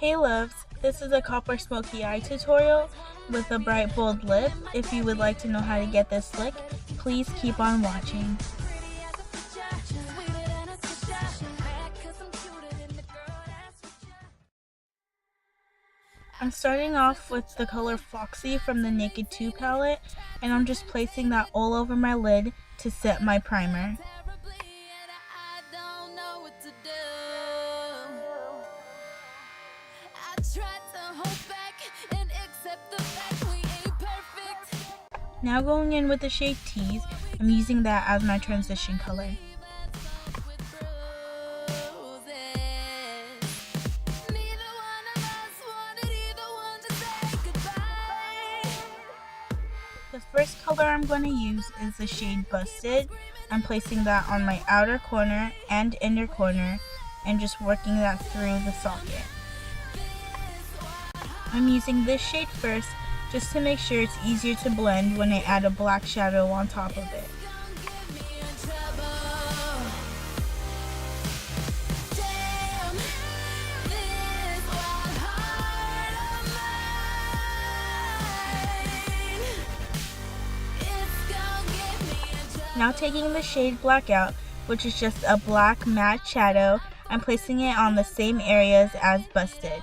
Hey loves, this is a copper smoky eye tutorial with a bright bold lip. If you would like to know how to get this look, please keep on watching. I'm starting off with the color Foxy from the Naked 2 palette, and I'm just placing that all over my lid to set my primer. Now going in with the shade Tease, I'm using that as my transition color. The first color I'm going to use is the shade Busted. I'm placing that on my outer corner and inner corner and just working that through the socket. I'm using this shade first just to make sure it's easier to blend when I add a black shadow on top of it. Now taking the shade Blackout, which is just a black matte shadow, I'm placing it on the same areas as Busted.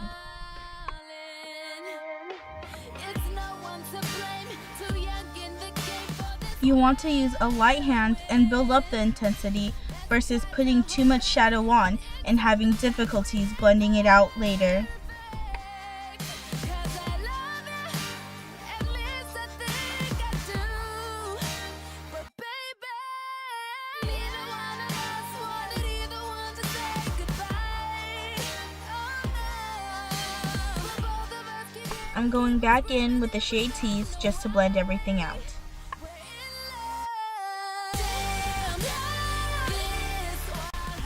You want to use a light hand and build up the intensity versus putting too much shadow on and having difficulties blending it out later. I'm going back in with the shade Tease just to blend everything out.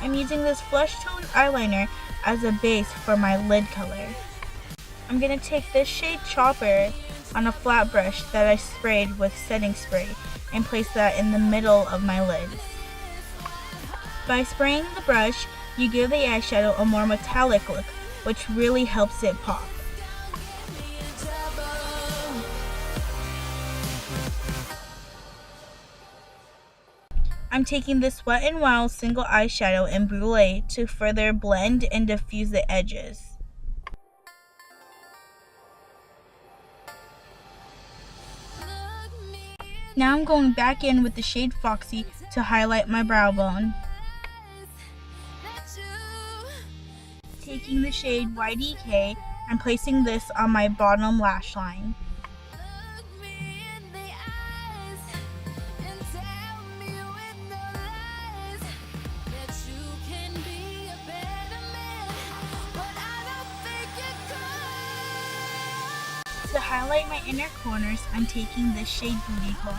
I'm using this flesh tone eyeliner as a base for my lid color. I'm going to take this shade Chopper on a flat brush that I sprayed with setting spray and place that in the middle of my lids. By spraying the brush, you give the eyeshadow a more metallic look, which really helps it pop. I'm taking this Wet n Wild single eyeshadow in Brulee to further blend and diffuse the edges. Now I'm going back in with the shade Foxy to highlight my brow bone. Taking the shade YDK, I'm placing this on my bottom lash line. To highlight my inner corners, I'm taking this shade Booty Call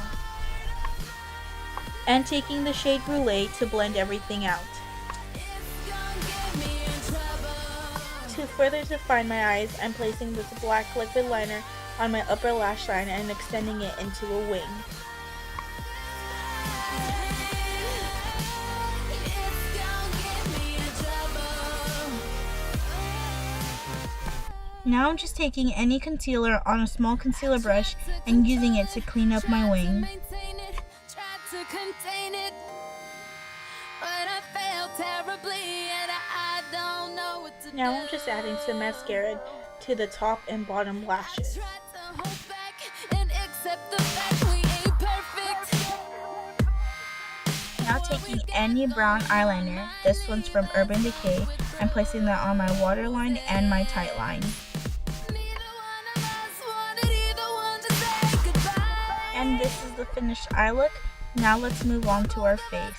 and taking the shade Brulee to blend everything out. To further define my eyes, I'm placing this black liquid liner on my upper lash line and extending it into a wing. Now I'm just taking any concealer on a small concealer brush and using it to clean up my wing. Now I'm just adding some mascara to the top and bottom lashes. Now taking any brown eyeliner, this one's from Urban Decay, I'm placing that on my waterline and my tight line. And this is the finished eye look. Now let's move on to our face.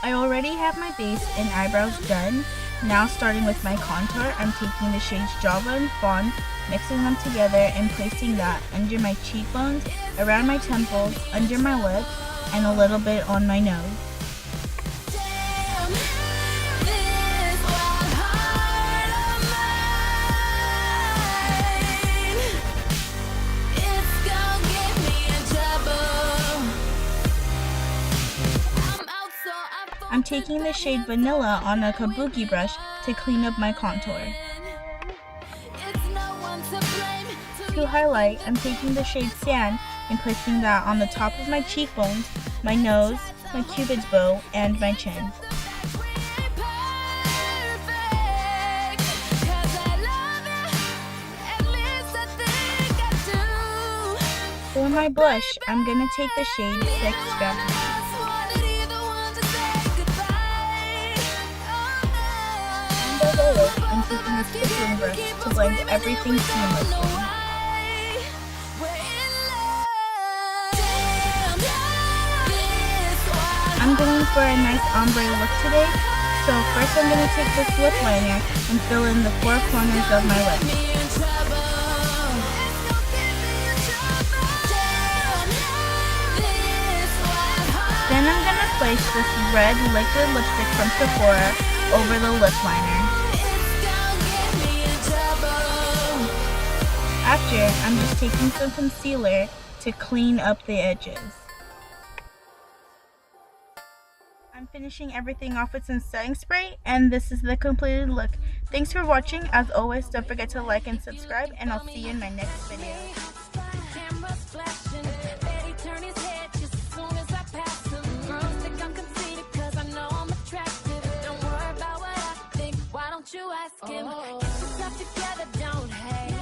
I already have my base and eyebrows done. Now starting with my contour, I'm taking the shades Java and Fawn, mixing them together and placing that under my cheekbones, around my temples, under my lips, and a little bit on my nose. I'm taking the shade Vanilla on a kabuki brush to clean up my contour. To highlight, I'm taking the shade Sand and placing that on the top of my cheekbones, my nose, my cupid's bow, and my chin. For my blush, I'm going to take the shade 6 Gravity. And as always, I'm taking a stippling brush to blend everything seamlessly. I'm going for a nice ombre look today, so first I'm going to take this lip liner and fill in the 4 corners of my lips. Then I'm going to place this red liquid lipstick from Sephora over the lip liner. After, I'm just taking some concealer to clean up the edges. I'm finishing everything off with some setting spray, and this is the completed look. Thanks for watching. As always, don't forget to like and subscribe, and I'll see you in my next video. You ask him, get yourself together, don't hate.